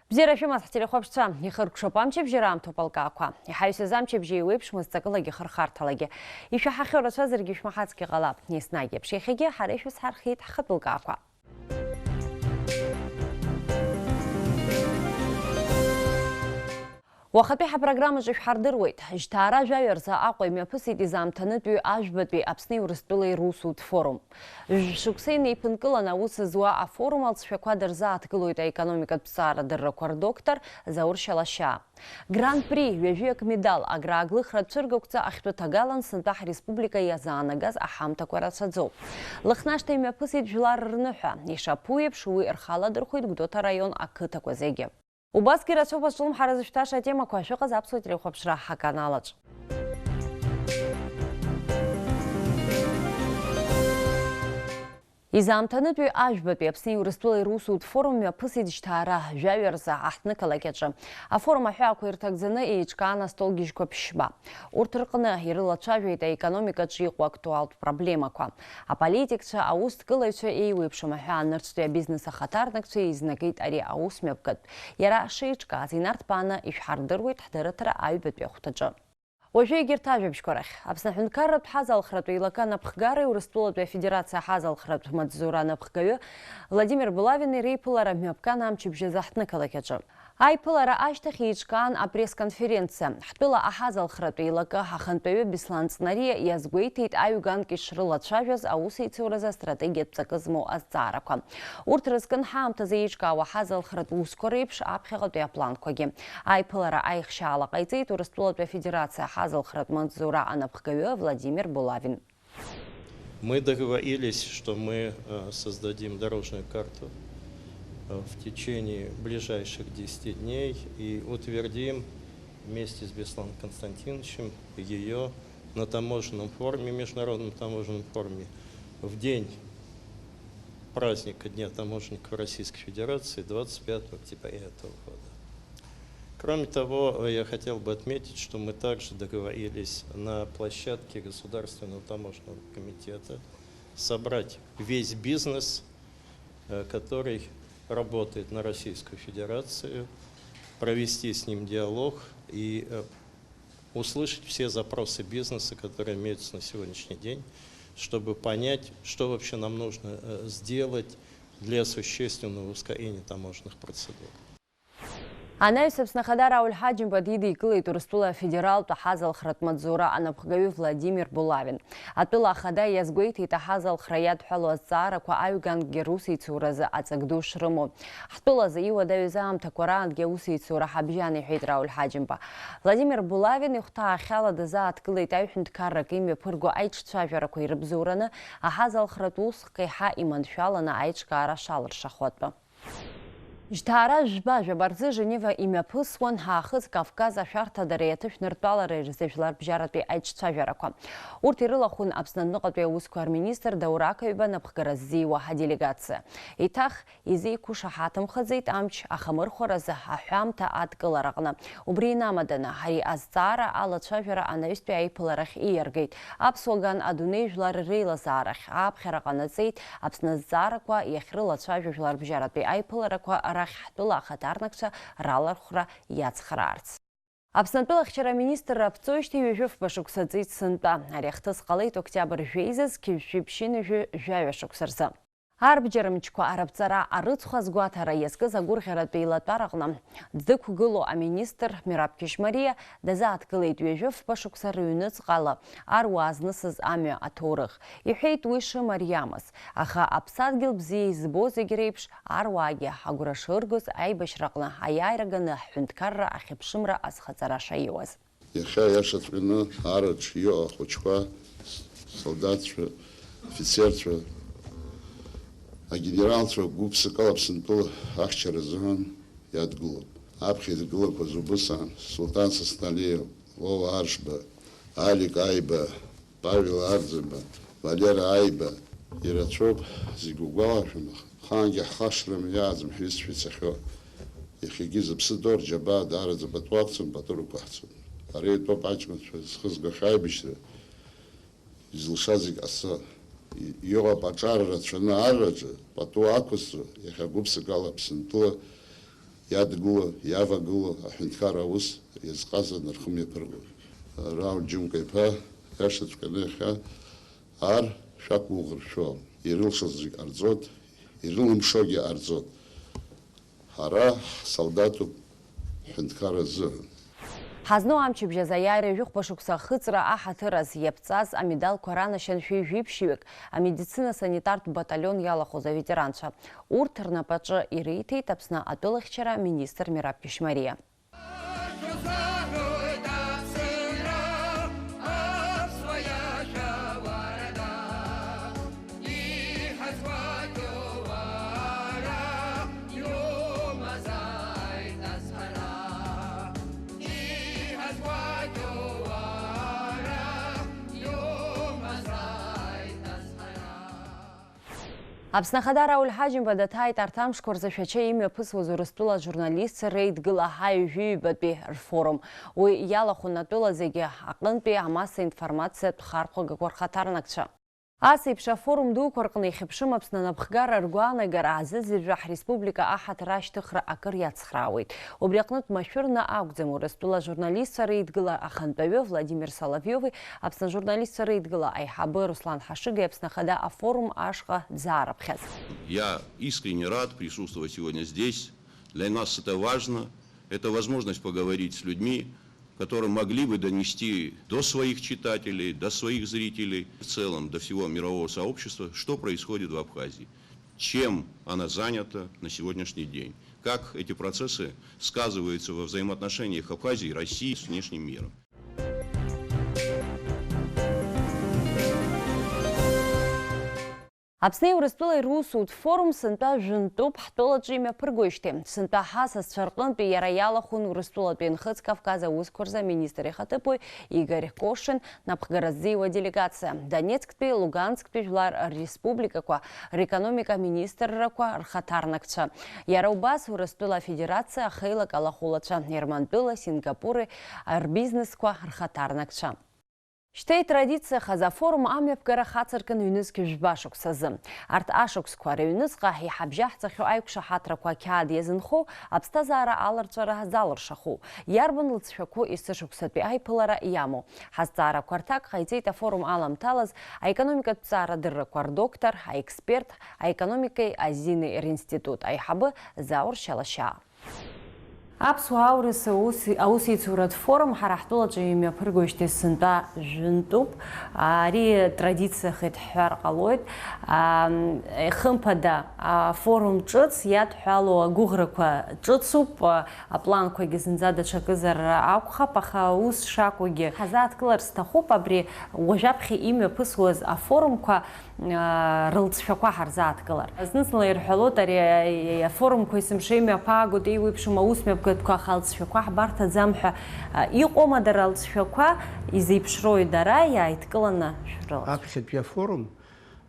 Бзера фимас телехопшца ихыркшопамчеб жирам топалкақва. Ихайсызамчеб жиуепш мыстақылаги хырхарталаги. Ишу хахираса зиргиш махацки ғалап. Неснагеб шейхеге харишус хархит хатбылқақва. وخطيحة برنامج جشحر درويت اجتارا جايرزا أقوى ميابسي ديزام تندوي أجبت بي أبسني ورستولي روسود فورم شوكسيني بنقلنا وسزوا فورم التشفيقوا درزات قلويت ايكونوميكا بسارة دركور دكتور زور شلاشا Гран При вежуек медал аграглых радчыргокца ахту тагалан сынтах республика язанагаз ахамта кварацадзо. Лыхнашта имя пысит жилар рнуха, ишапуеп шуи ирхала дырхуит гдота район акыта квазеге. У баски расчёпа шлум харазышташа тема квашука запсует рехопшра хаканалач. Изамтанытуи ажбатуи Аԥсни Урыстәылеи русутә форум мҩаԥысит шьҭаара жәаҩарза аҳҭнықалақь аҿы. Афорум аҳәаақәа ирҭагӡаны еиҿкаан астолгьежьқәа ԥшьба. Урҭ рҟны ирылацәажәеит аекономикаҿы иҟоу актуалтә проблемақәа. Аполитикцәа, аусҭкылаҩцәа еиуеиԥшым аҳәаанырцәтәи абизнес ахаҭарнакцәа еизнагеит ари аус мҩаԥгатә. Иара шеиҿкааз инарҭбааны ишәҳардыруеит ҳдарыҭра аҩбатәи ахәҭаҿы. Уажәы егьырҭ ажәабжьқәа рахь Аԥсны аҳәынҭқарратә ҳазалхратә еилакы анапхгареи Урыстәылатәи афедерациа ҳазалхратә маҵзура анапхгаҩы Владимир Булавини реиԥылара мҩаԥган амчыбжьазы аҳҭнықалақь аҿы. Аиԥылара ашьҭахь еиҿкаан апресс-конференциа. Ҳтәыла аҳазалхратә еилакы ҳахантәаҩы Беслан Ҵнариа иазгәеиҭеит аҩганк ишрылацәажәаз аусеицуразы астратегиатә ҵакы змоу азҵаарақәа. Урҭ рызкын ҳаамҭазы еиҿкаауа ҳазалхратә усқәа реиԥш аԥхьаҟатәи апланқәагьы. Аиԥылара аихшьаала ҟаиҵеит Урыстәылатәи афедерациа ҳазалхратә маҵзура анапхгаҩы Владимир Булавин. Мы договорились, что мы создадим дорожную карту в течение ближайших 10 дней и утвердим вместе с Бесланом Константиновичем ее на таможенном форуме, международном таможенном форуме, в день праздника Дня таможенников Российской Федерации 25 октября этого года. Кроме того, я хотел бы отметить, что мы также договорились на площадке Государственного таможенного комитета собрать весь бизнес, который работает на Российскую Федерацию, провести с ним диалог и услышать все запросы бизнеса, которые имеются на сегодняшний день, чтобы понять, что вообще нам нужно сделать для осуществленного ускорения таможенных процедур. Анаҩс Аԥсны Рауль Ҳаџьымба дидикылеит Урыстәыла афедералтә аҳазалхратә маҵзура анапхгаҩы Владимир Булавин. Атәыла ахада иазгәеиҭеит аҳазалхра иадҳәалоу азҵаарақәа аҩгангьы русеицуразы аҵак ду шрымоу. Ҳтәылазы иуадаҩыз аамҭақәа раангьы аусеицура ҳабжьан, иҳәеит Рауль Ҳаџьымба. Владимир Булавин ихәҭаахьала дазааҭгылеит аҩҳәынҭқаррак имҩаԥырго аиҿцәажәарақәа ирыбзоураны аҳазалхратә усҟак еиҳа иманшәаланы аиҿкаара шалыршахо. Жьҭаара жәба жәабарзы Женева имҩаԥысуан ҳаахыс Кавказ ашәарҭадареи аҭышәныртәалареи рзеижәлар-бжьаратәи аиҿцәажәарақәа. Урҭ ирылахәын Аԥсны Аҟнытәи аусқәа рминистр Даурақаҩба напхгара ззиуа аделегациа. Еиҭах изеиқәышаҳаҭымхаӡеит амч ахамырхәаразы аҳәамҭа адкылараҟны. Убри инамаданы ари азҵаара алацәажәара анаҩстәи аиԥыларахь ииаргеит. Аԥсуаган адунеи жәлар реилазаарахь аԥхьара ҟанаҵеит. Аԥсны азҵаарақәа иахьрылацәажәо жәлар-бжьаратәи аиԥыларақәа рахь ҳтәыла ахаҭарнакцәа ралархәра иацхраарц. Аԥснытәыла ахьчара аминистр аԥҵоижьҭеи ҩажәифба шықәса ҵит сынтәа. Ари ахҭыс ҟалеит октиабр жәеизаз қьышәшәи-ԥшьынҩажәи жәаҩа шықәсырзы. Арбџьармычқәа арабҵара арыцхәа азгәаҭара иазкыз агәырӷьаратәи еилатәараҟны ддәықәгыло аминистр Мираб Кьышьмариа дазааҭгылеит ҩажәифба шықәса рыҩныҵҟала аруаа знысыз амҩа аҭоурых. Иҳәеит уи шымариамыз, аха аԥсадгьыл бзиа избо зегь реиԥш аруаагьы агәра шыргоз аибашьраҟны аиааира ганы аҳәынҭқарра ахьыԥшымра азхаҵара шаиуаз. Иахьа иашаҵәҟьаны араҿ иҟоу ахәыҷқәа, солдатцәа, офицерцәа, агенералцәа гәыԥсыкала Аԥсынтәыла ахьчара азыҳәан иадгылоуп. Аԥхьа идгылақәаз убыс аан Султан Сасналиев, Вова Аршба, Алик Аиба, Павел Арӡынба, Валера Аиба ирацәоуп, зегьы угәалашәом. Ахаангьы ҳхашҭрым иааӡам ҳҩызцәа ицахьоу. Иахьагьы зыԥсы ду рџьабаа даараӡа пату ақәҵан, пату рықәаҳҵон. Ари атәоуп аҷкәынцәа зхызгахьоу аибашьра изылшаз зегь асы. Иҟоуп аҿар рацәаны араҿы, пату ақәызҵо, иахьа гәыԥсыкала Аԥсынтәыла иадгыло, иавагыло аҳәынҭқарра аус иазҟазан рхымҩаԥыргоит. Рауль Џьынка-иԥа иашаҵәҟьаны иахьа ар шәақәгәыӷыршәо, ирылшоз зегь ҟарҵоит, ирылымшогьы ҟарҵоит. Ҳара ҳсолдатуп ҳәынҭқарра азыҳәан. Ҳазну амчыбжьаз аиааира жәохәба шықәса ахыҵра аҳаҭыраз иаԥҵаз амедалқәа ранашьан шәи-жәиԥшьҩык амедицина санитартә баталион иалахәыз аветеранцәа. Урҭ рнапаҿы ириҭеит Аԥсны атәылахьчара министр Мираб Кьышьмариа. Аԥсны Ахада Рауль Ҳаџьымба даҭааит арҭ амшқәа шәача имҩаԥысуаз Урыстәыла журналистцәа реидгыла ҳаҩ-жәыҩбатәи рфорум. Уи иалахәын атәыла зегьы аҟынтәи амассаинформациатә хархәагақәа рхаҭарнакцәа. Ас еиԥш афорум дуқәа рҟны ихьыԥшым Аԥсны анапхгара ргәаанагара азыӡырҩы ҳреспублика аҳаҭыра ашьҭыхра акыр иацхраауеит. Убри аҟнытә машәырны акәӡам Урыстәыла журналистцәа реидгыла ахантәаҩы Владимир Соловиови, Аԥсны журналистцәа реидгыла аиҳабы Руслан Ҳашыгеи Аԥсны Ахада афорум ашҟа дзаарыԥхьаз. Я искренне рад присутствовать сегодня здесь. Для нас это важно. Это возможность поговорить с людьми, которые могли бы донести до своих читателей, до своих зрителей, в целом до всего мирового сообщества, что происходит в Абхазии, чем она занята на сегодняшний день, как эти процессы сказываются во взаимоотношениях Абхазии и России с внешним миром. Аԥсни Урыстәылеи русутә форум сынтәа жәынтәуп ҳтәылаҿы имҩаԥыргоижьҭеи. Сынтәа ҳасасцәа рҟынтәи иара иалахәын Урыстәылатәи Нхыҵ Кавказ аусқәа рзы аминистр ихаҭыԥуаҩ Игорь Кошин напхгара ззиуа делегациа. Донецктәи, Лугансктәи жәлар рреспубликақәа рекономика министррақәа рхаҭарнакцәа. Иара убас Урыстәыла Афедерациа ахеилак алахәылацәа, Ермантәыла, Сингапури рбизнесқәа рхаҭарнакцәа. Шьҭа итрадициахаз афорум амҩаԥгара хацыркын ҩнызқь жәба-шықәс азы. Арҭ ашықәсқәа рыҩнуҵҟа иҳабжьаҳҵахьоу аиқәшаҳаҭрақәа қьаад иазынхоу, аԥсҭазаара аларҵәара залыршаху, иарбан лыҵшәақәоу есышықәсатәи аиԥылара иамоу. Ҳазҵаарақәа рҭак ҟаиҵеит афорум аламҭалаз аекономикатә ҵаарадыррақәа рдоктор, аексперт, аекономикеи азинеи ринститут аиҳабы Заур Шьалашьаа. Аԥсуаа аурыс аусеицуратә форум ҳара ҳтәылаҿы имҩаԥыргоижьҭеи сынтәа жәынтәуп. Ари традициахеит ҳҳәар ҟалоит. Хымԥада афорум ҿыц иадҳәалоу агәыӷрақәа ҿыцуп. Апланқәагьы зынӡа даҽакызар акәхап, аха ус шакәугьы ҳазааҭгылар сҭахуп абри уажәаԥхьа имҩаԥысуаз афорумқәа рылҵшәақәа ҳарзааҭгылар. Зны-зынла ирҳәалоит ари афорумқәа есымша имҩаԥаагоит, еиуеиԥшым аусмҩаԥгатәқәа алҵшәақәа ҳбарҭаӡам ҳәа иҟоума дара алҵшәақәа, изеиԥшроу дара иааидкыланы шәрыла. Аԥхьатәи афорум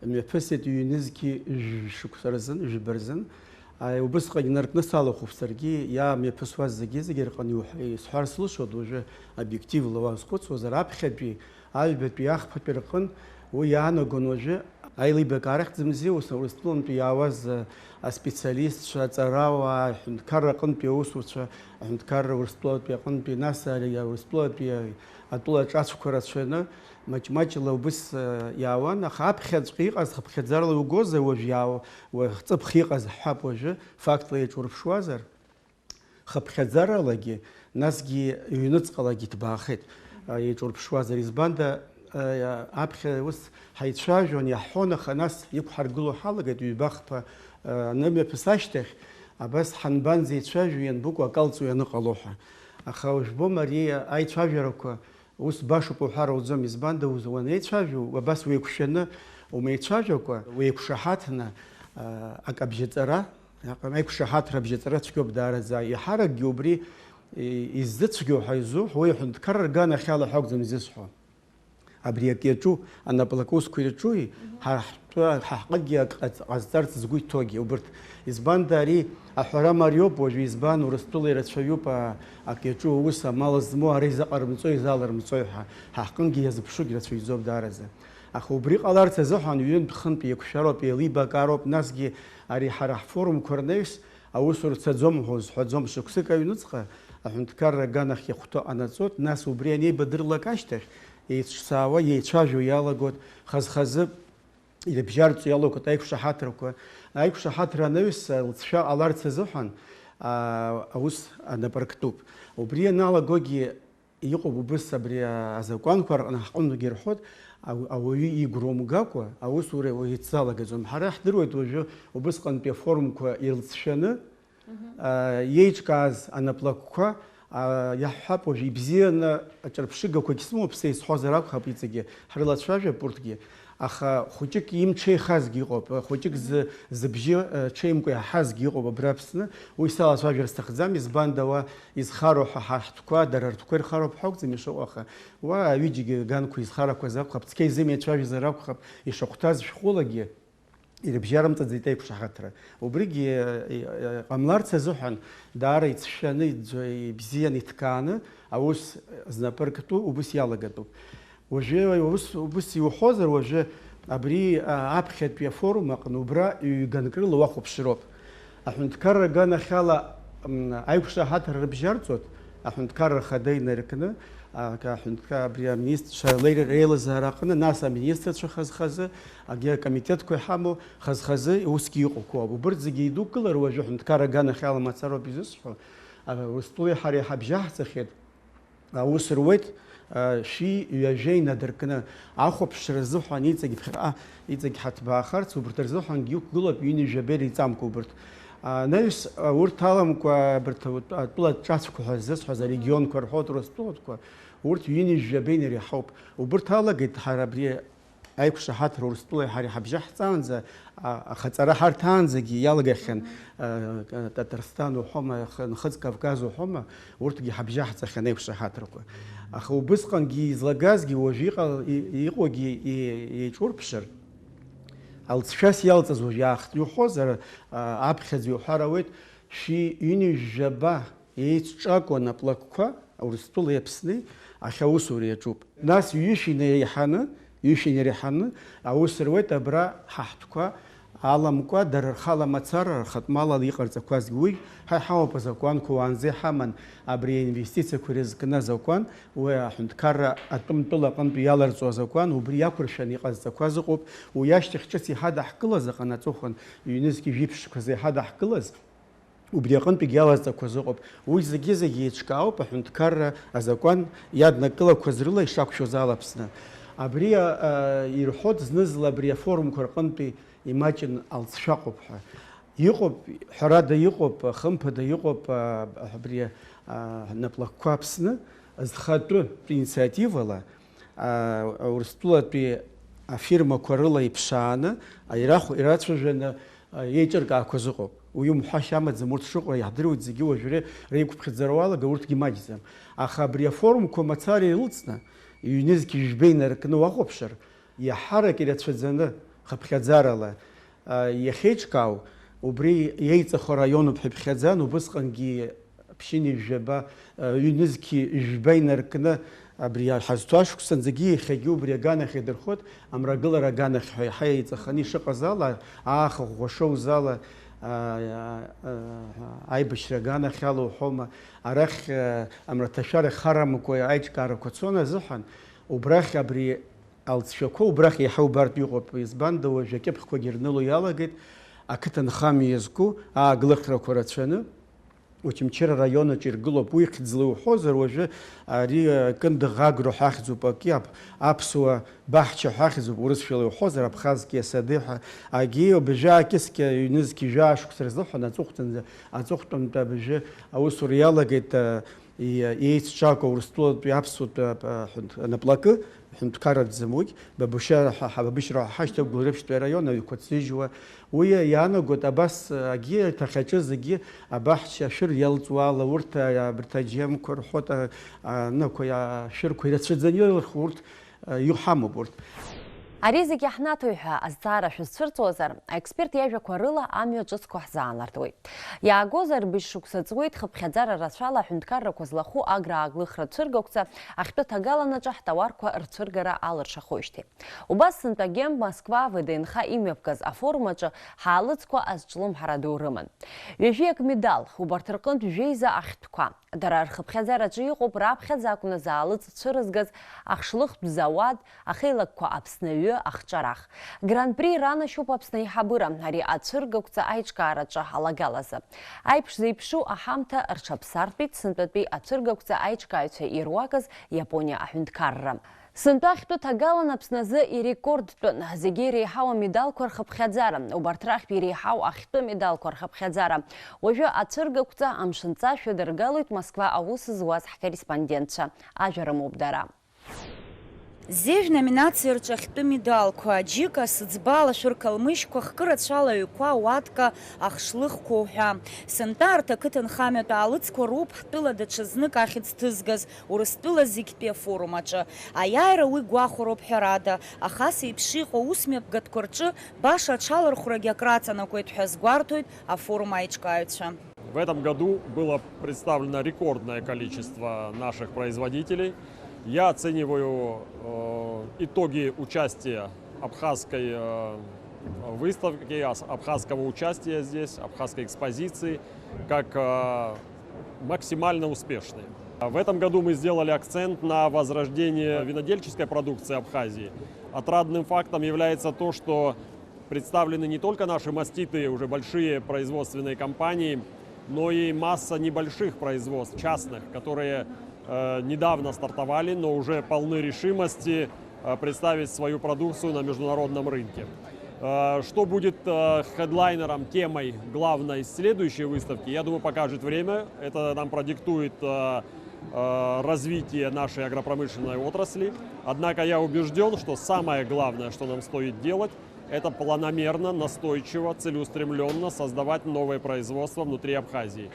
мҩаԥысит ҩнызқьи шықәса рзын, жәба рзын. Убысҟан инаркны салахәуп саргьы иамҩаԥысуаз зегьы рҟны исҳәар слышәоит уажәы обиективла уазхәыцуазар, аԥхьатәи, аҩбатәи, ахԥатәи рҟны уи иаанагон уажәы аилибакаара ахьӡымзи Урыстәылантәи иаауаз аспециалистцәа, аҵарауаа, аҳәынҭқарра аҟынтәи аусуцәа, аҳәынҭқарра Урыстәылатәи аҟынтәи, нас Урыстәылатәи атәылаҿ ацәқәа рацәаны маҷ-маҷла убыс иаауан, аха аԥхьаҵәҟьа иҟаз, ҳаԥхьаӡарала иугозар уажә ҵыԥх иҟаз ҳҳәап уажәы, фактла еиҿурԥшуазар, хыԥхьаӡаралагьы, насгьы ҩныҵҟалагьы ҭбаахеит еиҿурԥшуазар, избанда аԥхьа ус ҳаицәажәон, иаҳҳәон, аха нас иқәҳаргыло ҳалагеит ҩба-хԥа анымҩаԥыс ашьҭахь, абас ҳанбанӡа еицәажәо ианбыкәу акалҵо ианыҟало ҳәа. Аха ужәбом ари аицәажәарақәа ус башоуп уҳәар ауӡом, избанда уанеицәажәо, абас уеиқәшәаны умеицәажәакәа, уеиқәшаҳаҭны акабжьаҵара, аиқәшаҳаҭра абжьаҵара цәгьоуп даараӡа. Иҳаракгьы убри иззыцәгьоу ҳаизуҳәо, уи аҳәынҭқарра рганахьала ҳәа акәӡам изысҳәо. Абри ак иаҿу, анаплакы усқәа ирҿуи, ҳаҟыгьы ҟазҵарц згәы иҭоугьы убырҭ. Избанда ари аҳәара мариоуп уажәы, избан Урыстәыла ирацәаҩуп ак иаҿу аус амал змоу, ара изаҟарымҵои, изаларымҵои ҳәа ҳаҳҟынгьы иазыԥшугьы рацәаҩӡоуп даараӡа. Аха убри ҟаларц азыҳәан ҩынтә-хынтә еиқәшәароуп, еилибакаароуп, насгьы ари ҳара ҳфорумқәа рнаҩс аусура цаӡом ҳәа узҳәаӡом шықәсык аҩныҵҟа аҳәынҭқарра аганахь иахәҭоу ҟанаҵоит, нас убри анеибадырлак ашьҭахь еицәсаауа, еицәажәо иалагоит, хаз-хазы ирыбжьарҵо иалагоит аиқәшаҳаҭрақәа. Аиқәшаҳаҭра анаҩса лҵшәа ҟаларц азыҳәан аус анапарктәуп. Убри аналагогьы иҟоуп убыс абри азакәанқәа рҟны ҳҟынтәгьы ирҳәоит, ауаҩы игәра умгакәа аусура иҭзалагаӡом. Ҳара ҳдыруеит уажәы убысҟантәи афорумқәа ирылҵшәаны иеиҿкааз анаплакқәа иаҳҳәап уажәы ибзианы аҿырԥшыгақәагьы сымоуп, сеизҳәозар акәхап иҵегьы ҳрылацәажәап урҭгьы. Аха хәыҷык имҽеихазгьы иҟоуп, хәыҷык зыбжьы ҽеимкәа иаҳазгьы иҟоуп абра Аԥсны. Уи салацәажәар сҭахӡам, избанда уа изхароу ҳәа ҳарҭқәа, дара ртәқәа ирхароуп ҳәа ишыҟоу, аха уа аҩыџьагьы ганқәа изхарақәаз акәхап, цқьа изымеицәажәозар акәхап, ишахәҭаз шәҟәылагьы ирыбжьарымҵаӡеит аиқәшаҳаҭра. Убригьы ҟамларц азыҳәан даара ицәшәаны ибзианы иҭкааны аус знапы ркытәу убыс иалагатәуп. Уажәы убыс иухозар, уажәы абри аԥхьатәи афорум аҟны убра ҩ-ганкрыла уахәаԥшыроуп. Аҳәынҭқарра аганахь ала аиқәшаҳаҭра рыбжьарҵоит, аҳәынҭқарра хада инаркны, абри аминистрцәа реилазаара аҟны, нас аминистрцәа хаз-хазы, агьи акомитетқәа иҳамоу хаз-хазы усгьы иҟоуп. Убырҭ зегьы еидукылар уажәы аҳәынҭқарра аганахь ала мацароуп изысҳәо. Урыстәылеи ҳареи ҳабжьаҳҵахьеит, аус руеит шәи ҩажәеи надыркны ахәаԥшра рзыҳәан иҵегь ҳаҭбаахарц, убырҭ рзыҳәангьы иқәгылоуп ҩынҩажәа еиҵамкәа убырҭ. Анаҩс урҭ аламкәа атәыла ҿацәқәа ҳәа ззысҳәаз арегионқәа рҳәоит, Урыстәылатәқәа, урҭ ҩынҩажәа инареиҳауп. Убырҭ алагеит ҳара абри аиқәшаҳаҭра Урыстәылеи ҳареи ҳабжьаҳҵаанӡа, ахаҵара ҳарҭаанӡагьы иалагахьан Татарстан уҳәома, Нхыҵ Кавказ уҳәома, урҭгьы ҳабжьаҳҵахьан аиқәшаҳаҭрақәа. Аха убысҟангьы излагазгьы уажәы иҟоугьы еиҿурԥшыр, алҵшәас иалҵыз уажә иухозар, аԥхьаӡа иуҳәар ауеит, шәи ҩынҩажәаба еицҿакәу анаплакқәа Урыстәылеи Аԥсни ахьаусура иаҿуп. Нас ҩышьа инареиҳаны аус руеит абра ҳаҳҭқәа аламкәа дара рхала мацара, рхатә малала иҟарҵақәазгьы. Уи ҳаиҳауп азакәанқәа уаанӡа иҳаман абри аинвестициақәа ирызкны азакәан, уи аҳәынҭқарра атәымтәыла аҟынтәи иаларҵо азакәан, убри иақәыршәаны иҟазҵақәаз ыҟоуп. Уи ашьҭахь ҿыц иҳадаҳкылаз аҟанаҵыхәан ҩнызқьи жәиԥшқәа иҳадаҳкылаз, убри аҟынтәигьы иалазҵақәаз ыҟоуп. Уи зегьы еиҿкаауп аҳәынҭқарра азакәан иаднакылақәаз рыла ишақәшәоз ала Аԥсны. Абри ирҳәоит знызла абри афорумқәа рҟынтәи имаҷын алҵшәаҟоуп ҳәа. Иҟоуп, ҳәарада иҟоуп, хымԥада иҟоуп абри наплакқәа Аԥсны зхатәы инициативала Урыстәылатәи афирмақәа рыла иԥшааны ирацәажәаны еиҿыркаақәаз ыҟоуп. Уи умҳәашьа амаӡам, урҭ шыҟоу иаҳдыруеит зегьы уажәы реиқәыԥхьаӡара уалага, урҭгьы маҷӡам. Аха абри афорумқәа мацара ирылҵны ҩнызқьи жәбеи наркны уахәаԥшыр, иаҳарак ирацәаӡаны хыԥхьаӡарала иахьеиҿкаау, убри иеиҵахо раионуп ҳәа иԥхьаӡан, убысҟангьы ԥшьыни жәаба ҩнызқьи жәба инаркны абри ҳазҭоу ашықәсанӡагьы иахьагьы убри аганахь идырхәоит, амрагылара аганахь ҳәа иаҳа еиҵаханы ишыҟаз ала, ааха ӷәӷәашоуз ала, аибашьра аганахь ала уҳәома, арахь амраҭашәара харамкәа аиҿкаарақәа цон азыҳәан, убрахь абри алҵшәақәа убрахь иаҳа убартә иҟоуп. Избанда уажәы акьыԥхьқәагьы ирныло иалагеит, ақыҭанхамҩа иазку аагылахрақәа рацәаны Очамчыра районаҿ иргылоуп. Уи хьӡла иуҳәозар, уажәы ари Кындыӷ агро ҳахьӡуп, аԥсуа баҳча ҳахьӡуп, урысшәала иуҳәозар, Абхазские сады ҳәа. Агьи абыжьы аакьыскьа ҩнызқьи жәашықәса рзыҳәан аҵыхәтәантәи абыжьы аусура иалагеит еицҿакәу Урыстәылатәи аԥсуатәи анаплакы, ҳәынҭқарратәӡам уигь, Бабышьра ҳашьҭагәла рыԥшьтәи араион аҩқәа уи иаанагоит абас агьи иҭахьаҿыз зегьы абаҳча ашәыр иалҵуа ала, урҭ абырҭ рҳәоит, ашәырқәа ирацәаӡаны ирылху урҭ иҳамоуп урҭ. Ари зегьы ҳнаҭоит ҳәа азҵаара шәызцәырҵуазар, аексперт иажәақәа рыла амҩа ҿыцқәа ҳзаанартуеит. Иаагозар быжь-шықәса ҵуеит хыԥхьаӡара рацәала аҳәынҭқаррақәа злахәу аграа-аглыхра цәыргақәҵа ахьтәы ҭагаланаҿы ҳтауарқәа рцәыргара алыршахоижьҭеи. Убас сынтәагьы Москва ВДНХ имҩаԥгаз афорум аҿы ҳаалыцқәа азҿлымҳара ду рыман. Ҩажәиак медал, убарҭ рҟынтә жәеиза ахьтәқәа. Дара рхыԥхьаӡараҿы иҟоуп раԥхьаӡа акәны заалыҵ цәырызгаз ахшлыхтә зауад, ахеилагқәа Аԥснаҩы ахҿарах. Гран-при ранашьоуп Аԥсны аиҳабыра, ари ацәыргақәҵа аиҿкаараҿы ҳалагалазы. Аиԥш зеиԥшу аҳамҭа рҽаԥсартәит сынтәатәи ацәыргақәҵа аиҿкааҩцәа ируакыз Иапониа аҳәынҭқарра. Сынтәа ахьтәы ҭагалан Аԥсназы ирекордтәын зегьы иреиҳау амедалқәа рхыԥхьаӡара, убарҭ рахьтә иреиҳау ахьтәы медалқәа рхыԥхьаӡара. Уажәы ацәыргақәҵа амшынҵашәа дыргалоит Москва аус зуаз ҳкорреспондентцәа. Ажәа рымоуп дара. Зежә номинациа рҿахьтәы медалқәа, аџьыка, сыӡбала, шәыркалмышьқәа, хкырацәала ҩқәа, уатка, ахшлыхқәа уҳәа. Сынтәа арҭ ақыҭанхамҩатә аалыҵқәа роуп ҳтәыла даҽазнык ахьӡ ҭызгаз Урыстәыла зегьтәи афорум аҿы. Аиааира уи гәахәароуп ҳәарада, аха ас еиԥш иҟоу усмҩаԥгатәқәа рҿы баша аҽалархәрагьы акраҵанакуеит ҳәа азгәарҭоит афорум аиҿкааҩцәа. В этом году было представлено рекордное количество наших производителей. Я оцениваю итоги участия абхазской выставки, абхазского участия здесь, абхазской экспозиции, как максимально успешные. В этом году мы сделали акцент на возрождение винодельческой продукции Абхазии. Отрадным фактом является то, что представлены не только наши маститые, уже большие производственные компании, но и масса небольших производств, частных, которые недавно стартовали, но уже полны решимости представить свою продукцию на международном рынке. Что будет хедлайнером, темой главной следующей выставки, я думаю, покажет время. Это нам продиктует развитие нашей агропромышленной отрасли. Однако я убежден, что самое главное, что нам стоит делать, это планомерно, настойчиво, целеустремленно создавать новое производство внутри Абхазии.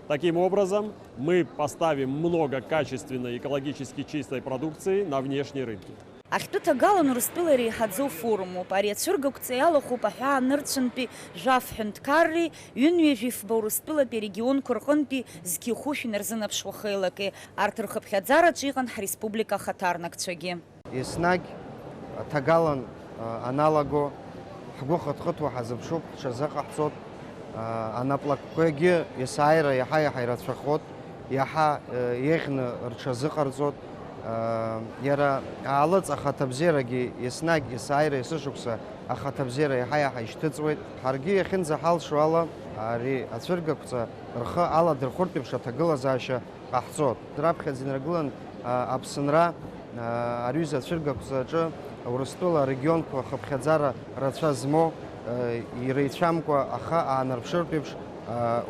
Таким образом, мы поставим много качественной, экологически чистой продукции на внешние рынки. Ахьтәы ҭагалан Урыстәыла иреиҳаӡоу форумуп. Ари ацәыргақәҵа иалахәуп аҳәаа нырцәынтәи жәаф ҳәынҭқарреи, ҩынҩажәи фба Урыстәылатәи арегионқәа рҟынтәи зқьихәышә инарзынарԥшуа хеилагеи. Арҭ рхыԥхьаӡараҿы иҟан ҳреспублика ахаҭарнакцәагьы. Еснагь ҭагалан аналаго ҳгәы хыҭхыҭуа ҳазыԥшуп, ҳҽазыҟаҳҵоит. Анаплакқәагьы есааира иаҳа-иаҳа ирацәахоит, иаҳа еиӷьны рҽазыҟарҵоит. Иара аалыҵ ахаҭабзиарагьы еснагь есааира есышықәса ахаҭабзиара иаҳа-иаҳа ишьҭыҵуеит. Ҳаргьы иахьынӡаҳалшо ала ари ацәыргақәҵа рхы аладырхәыртә еиԥш аҭагылазаашьа ҟаҳҵоит. Раԥхьаӡа инаргылан Аԥсынра ариҩыза ацәыргақәҵаҿы Урыстәыла арегионқәа хыԥхьаӡара рацәа змоу иреицәамкәа аха аанарԥшыртә еиԥш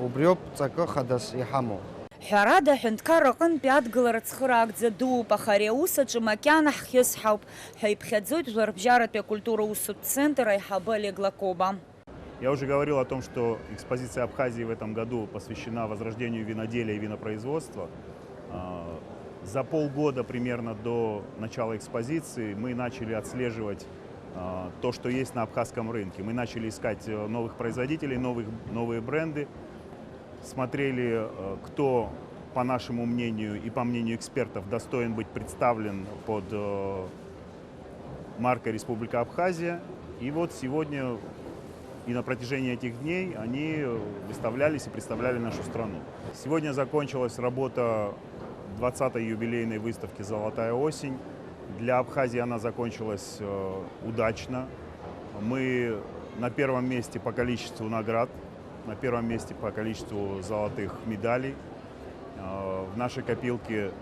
убриоуп ҵакы хадас иҳамоу. Ҳәарада аҳәынҭқарра аҟынтәи адгылара цхыраагӡа дууп, аха ари аус аҿы макьана ҳхьысҳауп ҳәа иԥхьаӡоит Жәларбжьаратәи акультура усутә центр аиҳабы Олег Лакоба. Я уже говорил о том, что экспозиция Абхазии в этом году посвящена возрождению виноделия и винопроизводства. За полгода примерно до начала экспозиции мы начали отслеживать то, что есть на абхазском рынке. Мы начали искать новых производителей, новые бренды, смотрели, кто, по нашему мнению и по мнению экспертов, достоин быть представлен под маркой Республика Абхазия. И вот сегодня и на протяжении этих дней они выставлялись и представляли нашу страну. Сегодня закончилась работа 20-й юбилейной выставки «Золотая осень». Для Абхазии она закончилась удачно. Мы на первом месте по количеству наград, на первом месте по количеству золотых медалей. В нашей копилке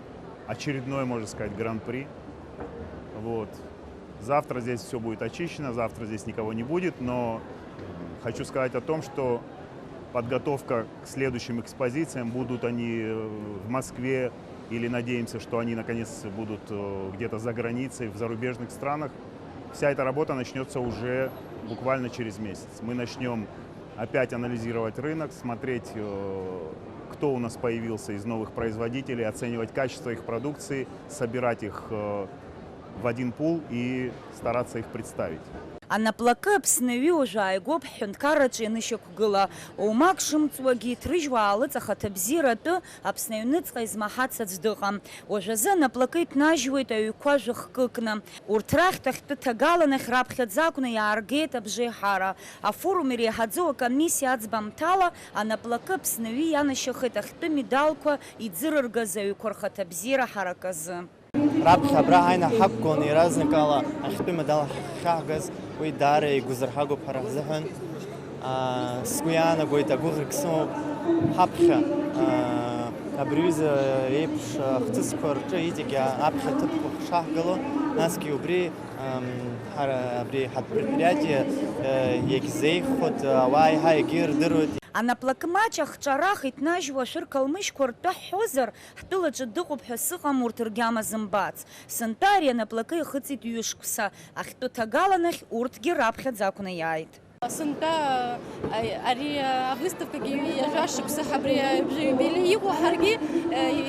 очередной, можно сказать, гран-при. Вот. Завтра здесь все будет очищено, завтра здесь никого не будет, но хочу сказать о том, что подготовка к следующим экспозициям, будут они в Москве, или надеемся, что они наконец будут где-то за границей, в зарубежных странах. Вся эта работа начнется уже буквально через месяц. Мы начнем опять анализировать рынок, смотреть, кто у нас появился из новых производителей, оценивать качество их продукции, собирать их в один пул и стараться их представить. Анаплакы Аԥсныҩы уажәы ааигәоуп ҳҳәынҭқарраҿы ианышьақәгыла. Оумак шымҵуагьы иҭрыжьуа аалыҵахаҭа бзиара атәы Аԥсны аҩныҵҟа измаҳац аӡә дыҟам. Уажәазы анаплакы иҭнажьуеит аҩқәа жәахкыкны. Урҭ рахьтәахьтәы ҭагаланахь раԥхьаӡа акәны иааргеит абжеиҳара. Афорум иреиҳаӡоу акомиссиа аӡбамҭала анаплакы Аԥсныҩы ианашьахеит ахьтәы медалқәа иӡырыргаз аҩқәа рхаҭа бзиара ҳараказы. Раԥхьа абра ҳаина ҳақәгыланы иаразнакала ахьтәы медал ҳахьаҳгаз уи даара игәазырҳагоуп ҳара ҳзыҳәан. Сгәы иаанагоит агәыӷрак сымоуп ҳаԥхьа абриҩыза еиԥш хҭысқәа рҿы иҵегьы аԥхьа ҭыԥқәа ҳшаҳгало, насгьы убри ҳапредприятие иагьзеиӷьхоит, ауаа еиҳа егьирдыруеит. Анаплакы маҷ ахҿарах иҭнажьуа ашәыркалмышьқәа ртәы ҳҳәозар, ҳтәылаҿы дыҟоуп ҳәа сыҟам урҭ ргьама зымбац. Сынтәа ари анаплакы ихыҵит ҩышықәса, ахьтәы ҭагаланахь урҭгьы раԥхьаӡа акәны иааит. Сынтәа ари авыставкагьы иажәашықәса абри абжеиубилеи иҟоу ҳаргьы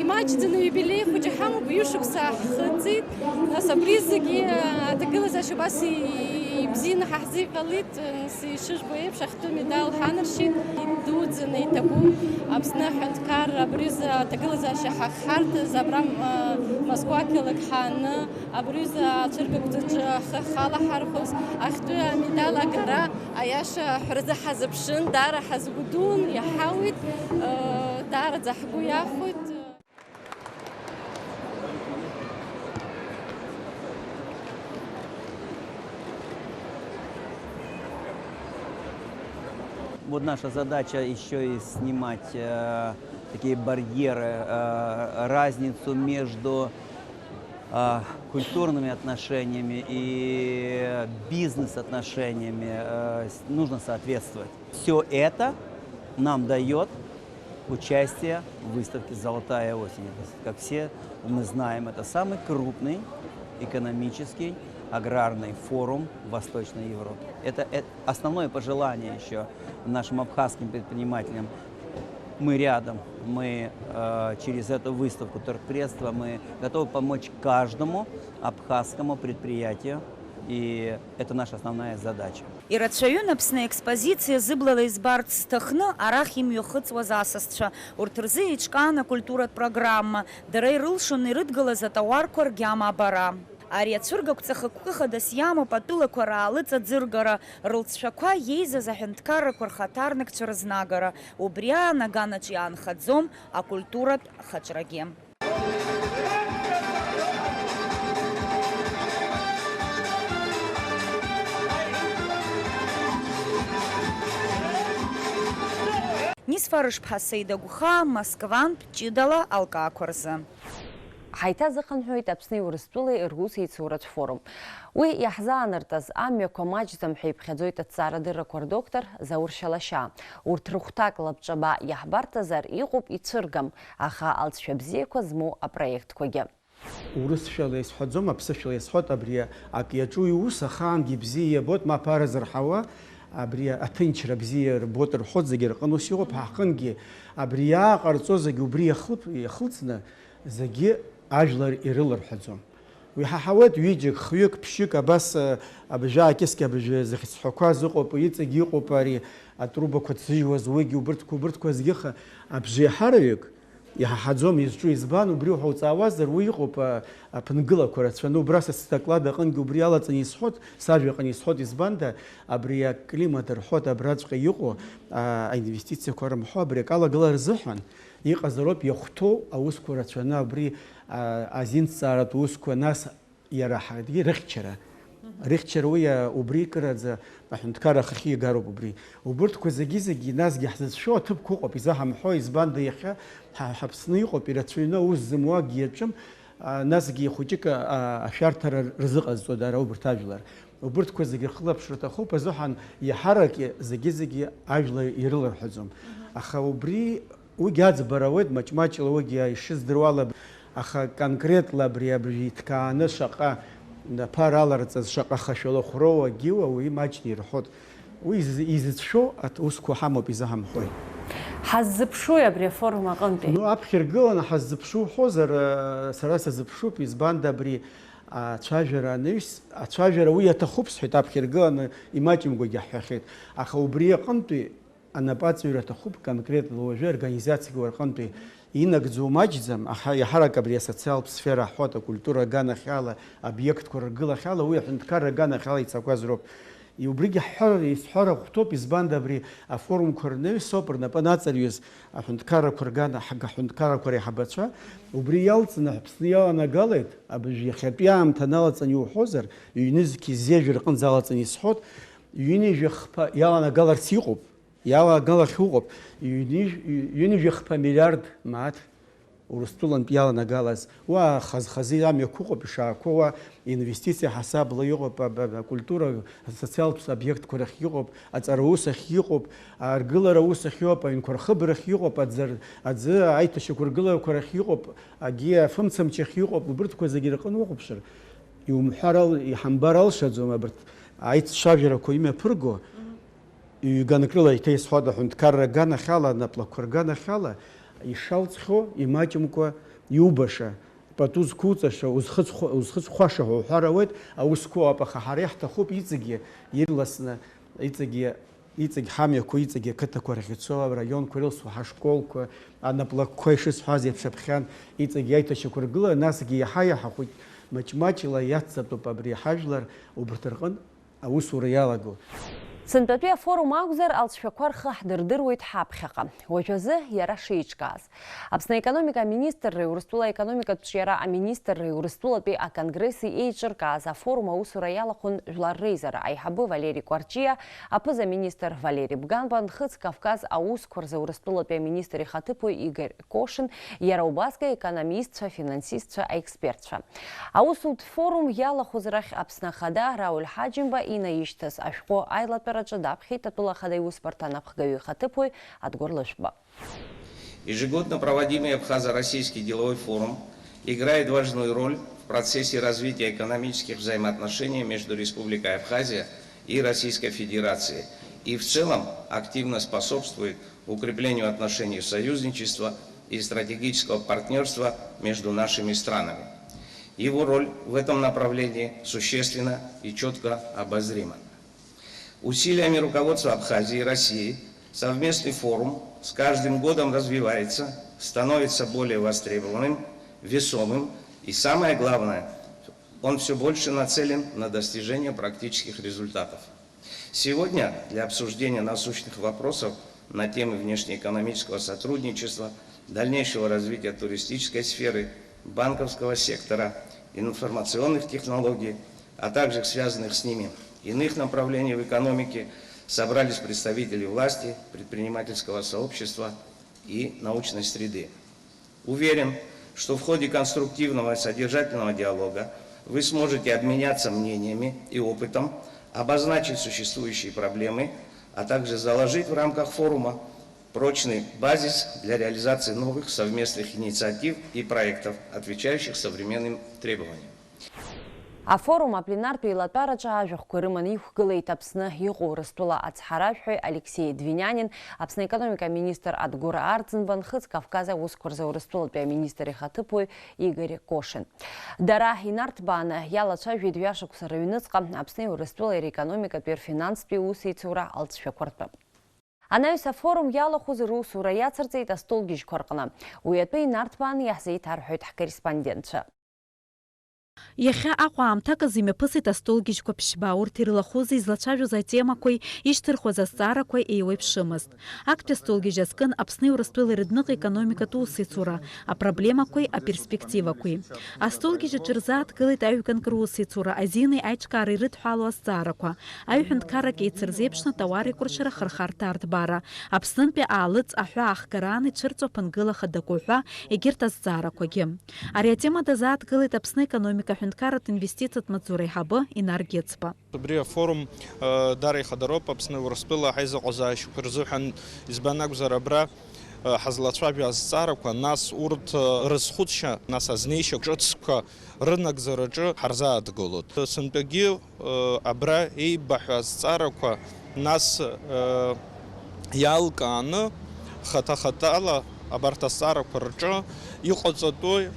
имаҷӡаны иубилеи хәыҷы ҳамоуп, ҩышықәса ҳхыҵит. Нас абри зегьы аҭагылазаашьа убас ибзианы ҳаҳзыҟалеит. Ишыжәбо еиԥш ахьтәы медал ҳанаршьит. Идуӡӡаны иҭаку Аԥсны аҳәынҭқарра абриза аҭагылазаашьа ҳахьҳарҭаз абра Москва ақалақь ҳааны абриза ацәыргақәҵаҿы ҳалаҳархәыз ахьтәы амедал агара аиаша ҳразы ҳазыԥшын, даара ҳазгәдун, иаҳауеит, даараӡа ҳгәы иахәоит. Вот наша задача еще и снимать такие барьеры, разницу между культурными отношениями и бизнес-отношениями. Нужно соответствовать. Все это нам дает участие в выставке «Золотая осень». Как все мы знаем, это самый крупный экономический аграрный форум в Восточной Европе. Это основное пожелание еще нашим абхазским предпринимателям. Мы рядом, мы через эту выставку торгпредства мы готовы помочь каждому абхазскому предприятию, и это наша основная задача. Ирацәаҩын Аԥсны аекспозициа зыблала избарц зҭахны арахь имҩахыҵуаз асасцәа. Урҭ рзы еиҿкаан акультуратә программа, дара ирылшон ирыдгылаз атауарқәа ргьама абара. Ари ацәыргақәҵа хықәкы хадас иамоуп атәылақәа раалыҵаӡыргара, рылҵшәақәа иеизаз аҳәынҭқаррақәа рхаҭарнакцәа рызнагара. Убри аан аганаҿ иаанхаӡом акультуратә хаҿрагьы. Нисфарышԥҳа Саидагәха, Москвантә ҷыдала алкаақәа рзы. Ҳаиҭазыҟанҳәоит Аԥсни Урыстәылеи русеицуратә форум. Уи иаҳзааныртыз амҩақәа маҷӡам ҳәа иԥхьаӡоит аҭҵаарадыррақәа рдоктор Заур Шьалашьа. Урҭ рыхәҭак лабҿаба иаҳбарҭазар иҟоуп ицәыргам, аха алҵшәа бзиақәа змоу апроектқәагьы. Урысшәала исҳәаӡом, аԥсышәала исҳәоит, абри ак иаҿу иус ахаангьы бзиа иабоит, ма ԥара зырҳауа, абри аҭынчра бзиа рбоит рҳәоит, зегьы рҟны ус иҟоуп, ҳаҟынгьы абри иааҟарҵо зегьы убри иахылҵны зегьы ажәлар ирыларҳәаӡом. Уи ҳаҳауеит ҩыџьак, хҩык, ԥшьык, абас абжьаакьыскьа абжьы зыхьцәҳәақәаз ыҟоуп, иҵегь иҟоуп ари атрубақәа ҭзыжьуаз уигьы убырҭқәа зегьы абжеиҳараҩык иҳаҳаӡом изҿу избан, убри уҳауҵаауазар уи иҟоуп аԥынгылақәа рацәаны, убра са сдоклад аҟынгьы убри алаҵаны исҳәоит, сажәаҟны исҳәоит, избанда абри аклимат рҳәоит, абраҵәҟьа иҟоу аинвестициақәа рымҳәо, абри акалагыла рзыҳәан иҟазароуп иахәҭоу аусқәа рацәаны, абри азинҭҵааратә усқәа, нас иара рыхьчара. Рыхьчара уи убри икыраӡа аҳәынҭқарра ахахьы игароуп убри. Убырҭқәа зегьы насгьы ҳзыцәшәо аҭыԥқәа ыҟоуп, изаҳамҳәо, избанда иахьа ҳаԥсны иҟоуп, ирацәаҩны аус зымуа акгьы иаҿым, насгьы хәыҷык ашәарҭара рзыҟазҵо дара убырҭ ажәлар. Убырҭқәа зегьы рхылаԥшра рҭахуп, азыҳәан иаҳарак зегьы ажәлар ирыларҳәаӡом. Аха убри уигьы аӡбарауеит, маҷ-маҷла уигьы ишыздыруала, аха конкретла абри иҭкааны шаҟа ԥара аларҵаз, шаҟа хашәалахәроу агьиуа уи маҷны ирҳәоит. Уи изыцәшәо усқәа ҳамоуп, изаҳамҳәоит. Ҳаззыԥшуи абри афорум аҟынтәи? Аԥхьа иргыланы ҳаззыԥшу ҳәозар, сара сазыԥшуп, избанда абри ацәажәара анаҩс, ацәажәара уи аҭахуп сҳәеит, аԥхьа иргыланы имаҷымкәагьы ҳҳәахьеит. Аха убри аҟынтәи анапаҵаҩра аҭахуп конкретно уажәы организациак рҟынтәи инагӡоу маҷӡам, аха иаҳарак абри асоциалтә сфера ҳҳәоит, акультура аганахьала, обиектқәа рыргылахьала, уи аҳәынҭқарра аганахьала ицақәаз роуп. Убригьы исҳәар ахәҭоуп, избанда абри афорумқәа рнаҩсоуп рнапы наҵарҩыз аҳәынҭқаррақәа аҳәынҭқаррақәа реиҳабацәа, убри иалҵны Аԥсны иаланагалеит, абыжә иахьатәи аамҭа налаҵаны иуҳәозар, ҩ-зқьи зежә рҟынӡа алаҵаны исҳәоит, ҩынҩажәа-хԥа иаланагаларц иҟоуп, иалагалахь уҟоуп, ҩынҩажәа-хԥа миллиард мааҭ Урыстәылантә иаланагалаз, уа хаз-хазы амҩақәа ыҟоуп ишаақәоу, уа инвестициа ҳасабла иҟоуп, акультура асоциалтә обиектқәа рахь иҟоуп, аҵара усахь иҟоуп, аргылара усахь иҟоуп, аҩнқәа рхыбрахь иҟоуп, аӡы аиҭашьақәа ргыларақәа рахь иҟоуп, агьи афымцамчахь иҟоуп, убырҭқәа зегьы рҟны уҟоуԥшыр, иумҳәар иҳамбар алшаӡом абарҭ аиццәажәарақәа имҩаԥырго, ҩ-ганкрыла иҭеисҳәода аҳәынҭқарра аганахьала, наплакқәа рганахьала, ишалҵхьоу имаҷымкәа иубаша, пату зқәуҵаша, узхыҵхәаша ҳәа уҳәар ауеит, аусқәа ыҟоуп, аха ҳара иаҳҭахуп иҵегьы ирласны, иҵегь ҳамҩақәа, иҵегьы ақыҭақәа рахь ицо, араионқәа ирылсуа ҳашколқәа, анаплакқәа ишысҳәаз еиԥш аԥхьан, иҵегьы аиҭашьақәа ргыла, насгьы иаҳа-иаҳа хәыҷ маҷ-маҷла иацҵатәуп абри ҳажәлар убарҭ рҟынтә аусура иалаго. Сынтәатәи афорум акәзар, алҵшәақәа рхы ҳдырдыруеит ҳаԥхьаҟа. Уажәазы иара шеиҿкааз. Аԥсны аекономика аминистрреи Урыстәыла аекономикатә ҿиара аминистрреи Урыстәылатәи аконгресси еиҿыркааз афорум аусура иалахәын жәлар реизара аиҳабы Валери Кәарҷиа, аԥыза-министр Валери Бганба, Нхыҵ Кавказ аусқәа рзы Урыстәылатәи аминистр ихаҭыԥуаҩ Игор Кошин, иара убасгьы економистцәа, финансистцәа, аекспертцәа. Аусутә форум иалахәыз рахь Аԥсны ахада Рауль Ҳаџьымба инаишьҭыз ашәҟәы аилатәара дапхит атула хадайус партана пхгаю хатыпой Адгор Лышба. Ежегодно проводимый Абхазо-Российский деловой форум играет важную роль в процессе развития экономических взаимоотношений между Республикой Абхазия и Российской Федерацией и в целом активно способствует укреплению отношений союзничества и стратегического партнерства между нашими странами. Его роль в этом направлении существенна и четко обозрима. Усилиями руководства Абхазии и России совместный форум с каждым годом развивается, становится более востребованным, весомым и, самое главное, он все больше нацелен на достижение практических результатов. Сегодня для обсуждения насущных вопросов на темы внешнеэкономического сотрудничества, дальнейшего развития туристической сферы, банковского сектора, информационных технологий, а также связанных с ними иных направлений в экономике собрались представители власти, предпринимательского сообщества и научной среды. Уверен, что в ходе конструктивного и содержательного диалога вы сможете обменяться мнениями и опытом, обозначить существующие проблемы, а также заложить в рамках форума прочный базис для реализации новых совместных инициатив и проектов, отвечающих современным требованиям. Афорум апленартәи илатәараҿы ажәахәқәа рыманы иқәгылеит Аԥсны иҟоу Урыстәыла ацҳаражәҳәаҩ Алексей Двинянин, Аԥсны аекономика министр Адгәыр Арӡынба, Нхыҵ Кавказ аусқәа рзы Урыстәылатәи аминистр ихаҭыԥуаҩ Игор Кошин. Дара инарҭбааны иалацәажәеит ҩашықәса рыҩныҵҟа Аԥсни Урыстәылеи рекономикатәи рфинанстәи усеицура алҵшәақәа ртәы. Анаҩс афорум иалахәыз русура иацырҵеит астолгьежьқәа рҟны. Уи атәы инарҭбааны иаҳзеиҭарҳәоит ҳкорреспондентцәа. Иахьа аҟәаамҭаказ имҩаԥысит астолгьежьқәа ԥшьба, урҭ ирлахәыз излацәажәоз атемақәеи ишьҭырхуаз азҵаарақәеи еиуеиԥшымызт. Актәи астолгьежь азкын Аԥсни Урыстәылеи рыдныҟа економикатә усеицура, апроблемақәеи аперспективақәеи. Астолгьежь аҿы ирзааҭгылеит аҩганк русеицура, азинеи аиҿкаареи ирыдҳәалоу азҵаарақәа, аҩҳәынҭқаррак еицырзеиԥшны тауареикәыршара хырхарҭа арҭбара, Аԥснынтәи аалыҵ аҳәа аахгараан иҽырҵәо аԥынгыла хадақәа ҳәа егьырҭ азҵаарақәагьы. Ари атема дазааҭгылеит Аԥсны економика ҳәынҭқарратә инвестициатә маҵзура аиҳабы Инар Гьыҵба. Убри афорум дара ихадароуп Аԥсны Урыстәыла ҳаизыҟазаашьақәа рзыҳәан, избан акәзар абра ҳазлацәажәо азҵаарақәа, нас урҭ рызхәыцшьа, нас азнеишьа ҿыцқәа рынагӡараҿы ҳарзааҭгылоит. Сынтәагьы абра еибаҳәо азҵаарақәа нас иалкааны хата-хатала абарҭ азҵаарақәа рҿы иҟаҵатәу,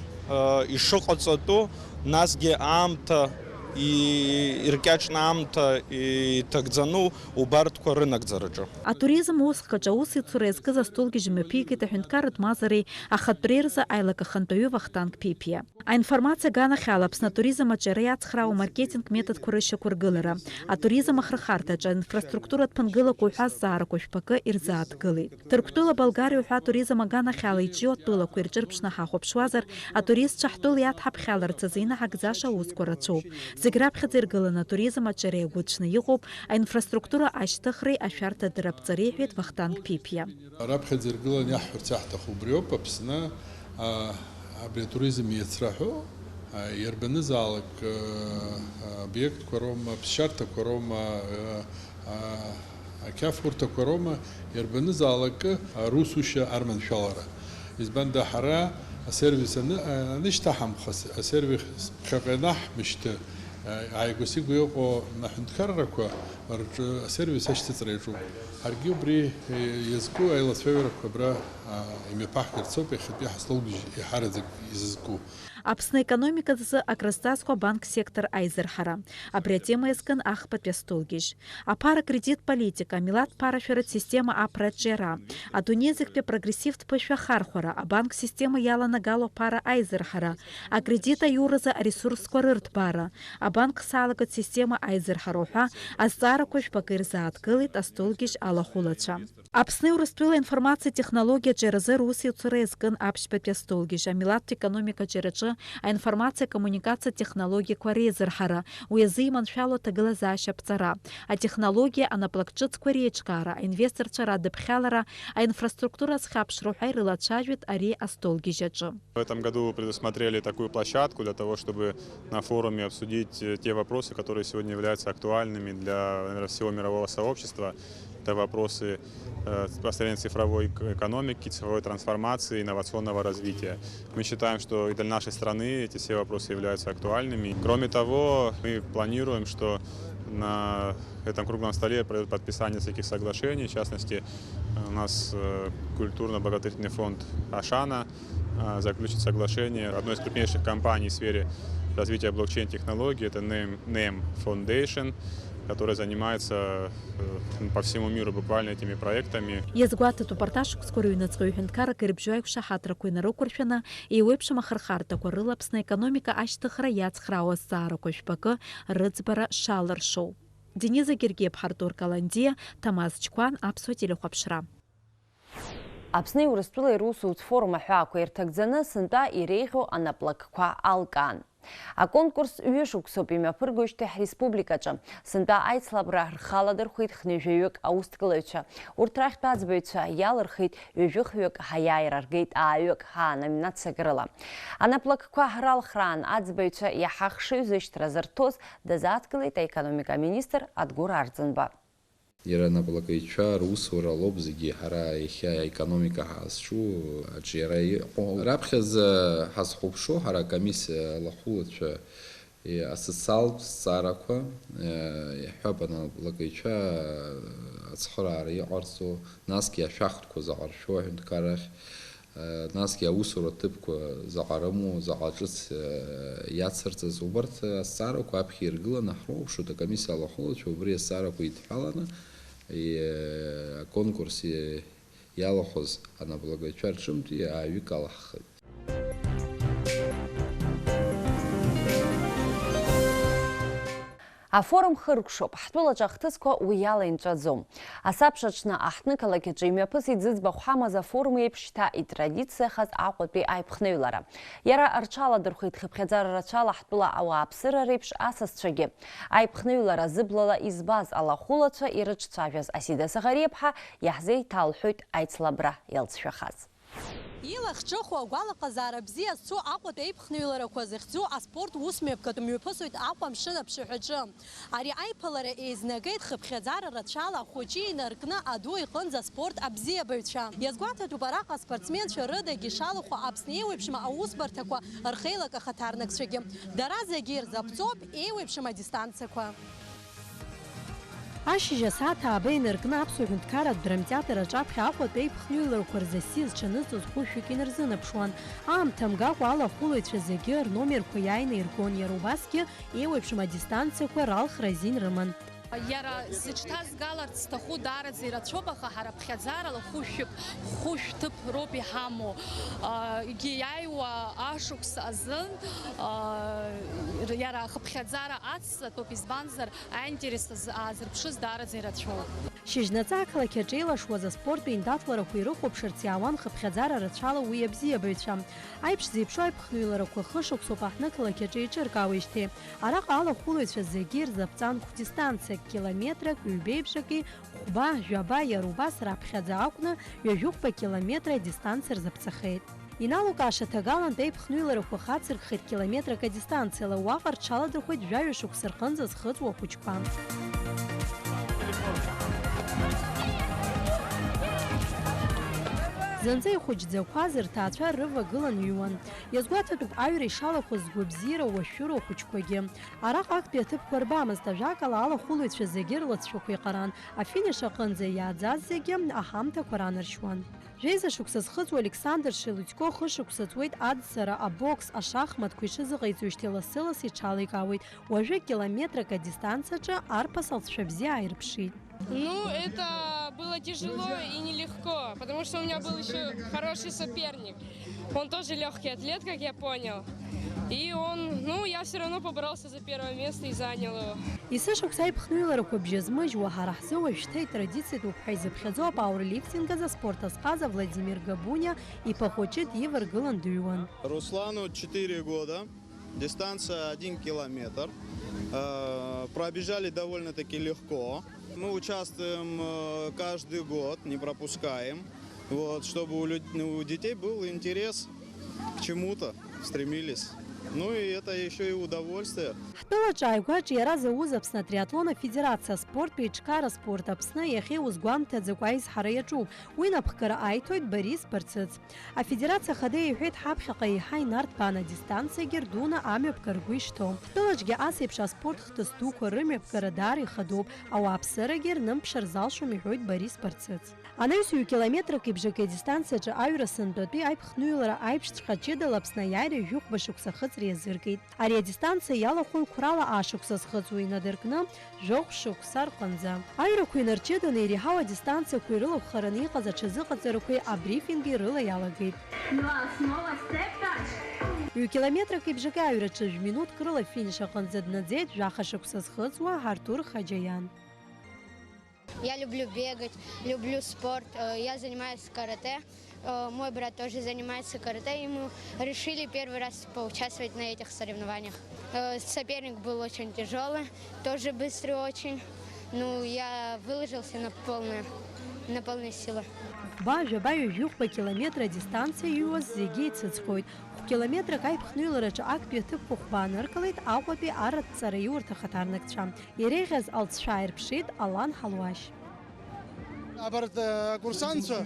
ишыҟаҵатәу насгьы аамҭа иркьаҿны аамҭа иҭагӡану убарҭқәа рынагӡараҿы. Атуризм усхаҿ аусеицура иазкыз астолгьежь мҩаԥигеит аҳәынҭқарратә мазареи ахатәреи рзы аилакахантәаҩы Вахтанг Ԥиԥиа. Аинформациа аганахьала Аԥсны атуризм аҿиара иацхраауа амаркетинг методқәа рышьақәыргылара, атуризм ахырхарҭаҿы аинфраструктуратә ԥынгылақәа уҳәа азҵаарақәа шәпакы ирзааҭгылеит. Ҭырқәтәыла Болгариа уҳәа атуризм аганахьала иҿио атәылақәа ирҿырԥшны ҳахәаԥшуазар, атуристцәа ҳтәыла иадҳаԥхьаларц азы инаҳагӡаша аусқәа рацәоуп. Зегь раԥхьаӡа иргыланы атуризм аҿиара иагәыҭшны иҟоуп аинфраструктура ашьҭыхреи ашәарҭа дырабҵареи, иҳәеит Вахтанг Ԥиԥиа. Раԥхьаӡа иргыланы иаҳҳәарц иаҳҭаху убри ауп Аԥсны абри атуризм иацраҳәо иарбанызаалак обиектқәа роума, ԥсшьарҭақәа роума, ақьафурҭақәа роума иарбанызаалак русушьа арманшәалара. Избанда ҳара асервис анышьҭаҳамха, асервис ԥхьаҟа ианаҳмышьҭы ааигәа-сигәа иҟоу аҳәынҭқаррақәа рҿы асервис ашьҭыҵра иаҿуп. Ҳаргьы убри иазку аилацәажәарақәа абра имҩаԥаҳгарц ауп иахьатәи ҳастолгьежь иҳараӡак изызку. Аԥсны економиказы акрызҵазкуа банк сектор аизырҳара. Абри атема иазкын ахԥатәи астолгьежь. Аԥара кредит политика, амилаҭ ԥарашәаратә система апроаҿиара, адунеизыктәи апрогрессивтә ԥышәа ахархәара, абанк система иаланагало аԥара аизырҳара, акредит аиуразы аресурсқәа рырҭбаара, абанк салагатә система аизырҳара уҳәа азҵаарақәа шәпакы ирзааҭгылеит астолгьежь алахәылацәа. Аԥсны Урыстәыла аинформациа технологиа аҿиаразы русеицура иазкын аԥшьбатәи астолгьежь, амилаҭтә економика аҿиараҿы аинформациа коммуникациа технологиақәа реизырҳара, уи азы иманшәало аҭагылазаашьа аԥҵара, атехнологиа анаплак ҿыцқәа реиҿкаара, аинвесторцәа радыԥхьалара, аинфраструктура зхьаԥшра уҳәа ирылацәажәеит ари астолгьежь аҿы. В этом году предусмотрели такую площадку для того, чтобы на форуме обсудить те вопросы, которые сегодня являются актуальными для, наверное, всего мирового сообщества. Это вопросы построения цифровой экономики, цифровой трансформации, инновационного развития. Мы считаем, что и для нашей страны эти все вопросы являются актуальными. Кроме того, мы планируем, что на этом круглом столе пройдет подписание всяких соглашений. В частности, у нас культурно-благотворительный фонд Ашана заключит соглашение. Одной из крупнейших компаний в сфере развития блокчейн-технологий, это NEM Foundation, который занимается по всему миру буквально этими проектами. Иазгәаҭатәуп убарҭ ашықәсқәа рыҩныҵҟа ҩ-ҳәынҭқаррак ирыбжьоу аиқәшаҳаҭрақәа инарықәыршәаны еиуеиԥшым ахырхарҭақәа рыла Аԥсны економика ашьҭыхра иацхраауа азҵаарақәа шәпакы рыӡбара шалыршоу. Дениза Гергиев, Артур Каландиа, Тамаз Чкәан, Аԥсуа телехәаԥшра. Аԥсни Урыстәылеи русутә форум аҳәаақәа ирҭагӡаны сынтәа иреиӷьу анаплакқәа алкаан. Аконкурс ҩышықәсоуп имҩаԥыргоижьҭеи ҳреспубликаҿы. Сынтәа аицлабра рхаладырхәит хнҩажәаҩык аусҭгылаҩцәа. Урҭ рахьтәи аӡбаҩцәа иалырхит ҩажәихҩык ҳаиааира ргеит ааҩык номинациак рыла. Анаплакқәа ралхраан аӡбаҩцәа иаҳа хшыҩзышьҭра зырҭоз дазааҭгылеит аекономика министр Адгәыр Арӡынба. Иара анаплакаҩцәа русура лоуп зегьы ҳара иахьа аекономика ҳазҿу аҿиара иҟоу. Раԥхьаӡа ҳазхәаԥшуа ҳара акомиссиа алахәылацәа асоциалтә зҵаарақәа иаҳҳәап анаплакаҩцәа ацхыраара иҟарҵо, насгьы ашәахтәқәа заҟа ршәу аҳәынҭқаррахь, насгьы аусура ҭыԥқәа заҟа рымоу, заҟа ҿыц иацырҵаз, убарҭ азҵаарақәа аԥхьа иргыланы ҳроуԥшуеит акомиссиа алахәылацәа убри азҵаарақәа идҳәаланы аконкурс иалахәыз анаплакаҩцәа рҿымҭи ааҩык алаҳхит. Афорум хыркшоуп, ҳтәылаҿы ахҭысқәа уи ала инҵәаӡом. Асабшаҿны аҳҭнықалақь имҩаԥысит зыӡбахә ҳамаз афорум еиԥш шьҭа итрадициахаз Аҟәатәи аиԥхныҩлара. Иара рҽаладырхәит хыԥхьаӡара рацәала ҳтәыла ауааԥсыра реиԥш асасцәагьы. Аиԥхныҩлара зыблала избаз алахәылацәа ирыҿцәажәаз Асида Саӷариаԥҳа иаҳзеиҭалҳәоит аицлабра иалҵшәахаз. Илахҿыху агәалаҟазаара бзиа зцу Аҟәатәи аиԥхныҩларақәа зыхьӡу аспорт усмҩаԥгатә мҩаԥысуеит Аҟәа амшын аԥшаҳәаҿы. Ари аиԥылара еизнагеит хыԥхьаӡара рацәала ахәыҷы инаркны аду иҟынӡа аспорт абзиабаҩцәа. Иазгәаҭатәуп араҟа аспортсменцәа рыдагьы ишалахәу Аԥсны еиуеиԥшым аусбарҭақәа рхеилак ахаҭарнакцәагьы. Дара зегьы ирзаԥҵоуп еиуеиԥшым адистанциақәа. Ашьыжь асааҭ ааба инаркны Аԥсуа Ҳәынҭқарратә драмтеатр аҿаԥхьа Аҟәатәи аиԥхныҩларақәа рзы зҽанызҵоз хәышәҩык инарзынаԥшуан. Аамҭа мгакәа алахәылаҩцәа зегьы рномерқәа иааины иргон, иара убасгьы еиуеиԥшым адистанциақәа ралхра азин рыман. Иара зыҽҭазгаларц зҭаху даараӡа ирацәоуп, аха ҳара ԥхьаӡарала хәышәҭыԥ роуп иҳамоу. Иааиуа ашықәс азын иара хыԥхьаӡара ацҵатәуп, избанзар аинтерес аазырԥшыз даараӡа ирацәоуп. Шьыжьнаҵы ақалақь аҿы еилашуаз аспорттә еиндаҭларақәа ирыхәаԥшырц иаауан хыԥхьаӡара рацәала уи абзиабаҩцәа. Аиԥш зеиԥшу аиԥхныҩларақәа хышықәсоуп аҳҭны ақалақь аҿы еиҿыркаауеижьҭеи. Араҟа алахәылаҩцәа зегьы ирзаԥҵан хәдистанциак километрак, ҩбеиԥшаки, хәба, жәаба, иара убас раԥхьаӡа акәны ҩажәихәба километра адистанциа рзаԥҵахеит. Иналукааша ҭагалантә аиԥхныҩларақәа хацыркхеит километрак адистанциала, уаҟа рҽаладырхәеит жәаҩа шықәса рҟынӡа зхыҵуа ахәыҷқәа. Зынӡа ихәыҷӡақәаз рҭаацәа рывагылан ҩуан. Иазгәаҭатәуп аҩра ишалахәыз згәабзиара уашәыроу ахәыҷқәагьы. Араҟа актәи аҭыԥқәа рбамызт, ажәакала алахәылаҩцәа зегьы рлацәақәа иҟаран. Афиниш аҟынӡа иааӡаз зегьы аҳамҭақәа ранаршьуан. Жәеиза шықәса зхыҵуа Александр Шелудько хышықәса ҵуеит адҵара, абокс, ашахматқәа ишызыҟаиҵоижьҭеи лассы-лассы иҽаликаауеит. Уажәы километрак адистанциаҿы арԥыс алҵшәа бзиа ааирԥшит. Ну, это было тяжело и нелегко, потому что у меня был еще хороший соперник. Он тоже легкий атлет, как я понял. И я все равно поборолся за первое место и занял его. Исышықәса аиԥхныҩларақәа бжьазмыжьуа ҳара ҳзы уажәшьҭа итрадициатәуп ҳәа изыԥхьаӡо апауэрлифтинг азы аспорт азҟаза Владимир Габуниа иԥахәыҷы диваргылан дыҩуан. Руслану 4 года, дистанция 1 километр. Пробежали довольно-таки легко. Мы участвуем каждый год, не пропускаем, чтобы у детей был интерес к чему-то, стремились. Ну и это еще и удовольствие. Ҳтәылаҿы ааигәаҿы иара зауз Аԥсны атриатлон афедерациа спорттә еиҿкаара спорт Аԥсны иахьеиузгәамҭаӡакәа аизҳара иаҿуп. Уи напхгара аиҭоит Борис Барцыц. Афедерациа ахадеи иҳәеит ҳаԥхьаҟа еиҳа инарҭбаан адистанциагьы рдуны амҩаԥга ргәы ишҭоу. Ҳтәылаҿгьы ас еиԥш аспорт хҭыс дуқәа рымҩаԥгара даара ихадоуп. Ауааԥсырагьы рнымԥшыр залшом, иҳәоит Борис Барцыц. Анаҩсҩы километрак ибжаки адистанциаҿы аҩра сынтәатәи аиԥхныҩлара аиԥшҵәҟьа ҷыдала Аԥсны аиааира ҩышәхәба шықәса хыҵра иазыркит. Ари адистанциа иалахәын қәрала ашықәса зхыҵуа инадыркны жәохә шықәса рҟынӡа. Аҩрақәа инарҷыданы иреиҳау адистанциақәа ирылахәхараны иҟаз аҽазыҟаҵарақәеи абрифинги рыла иалагеит. Ҩ-километрак ибжаки аҩраҿы жәминуҭк рыла афиниш аҟынӡа днаӡеит жәаха шықәса зхыҵуа Артур Хаџьаян. Я люблю бегать, люблю спорт, я занимаюсь карате, мой брат тоже занимается карате, и мы решили первый раз поучаствовать на этих соревнованиях. Соперник был очень тяжелый, тоже быстрый очень, я выложился на полные силы. Бажәаба ҩажәихәба километра адистанциа иҩуаз зегьы еицыҵхоит. Километрак аиԥхныҩлараҿы актәи аҭыԥқәа хәба аныркылеит Аҟәатәи арраҭҵара иурҭа ахаҭарнакцәа. Иреиӷьыз алҵшәа ааирԥшит Алан Ҳалуашь. Абарҭ акурсантцәа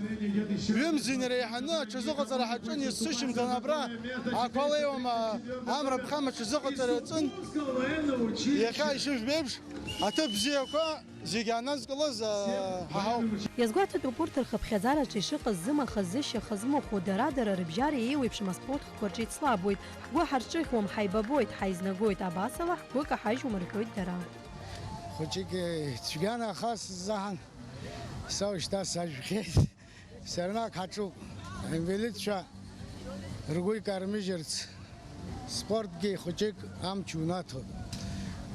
ҩымзи инареиҳаны аҽазыҟаҵара ҳаҿын, есышьыжьымҭан абра ақәалеиуам амра ԥхам аҽазыҟаҵара аҿын. Иахьа ишыжәбеиԥш аҭыԥ бзиақәа зегьы аназкылаз ҳаҳауп. Иазгәаҭатәуп урҭ рхыԥхьаӡараҿы ишыҟаз зымаха зышьаха змыхәо дара-дара рыбжьара еиуеиԥшым аспорт хқәа рҿы ицлабуеит. Ҳгәы ҳарҿыхуам, ҳаибабоит, ҳаизнагоит, абасала ҳгәы каҳажьуам рҳәоит дара. Хәыҷык цәгьана хас заҳан саушьҭа сажәхьеит. Сарнак ҳаҿуп. Инвалидцәа ргәы икармыжьырц спортгьы хәыҷык амч унаҭоит.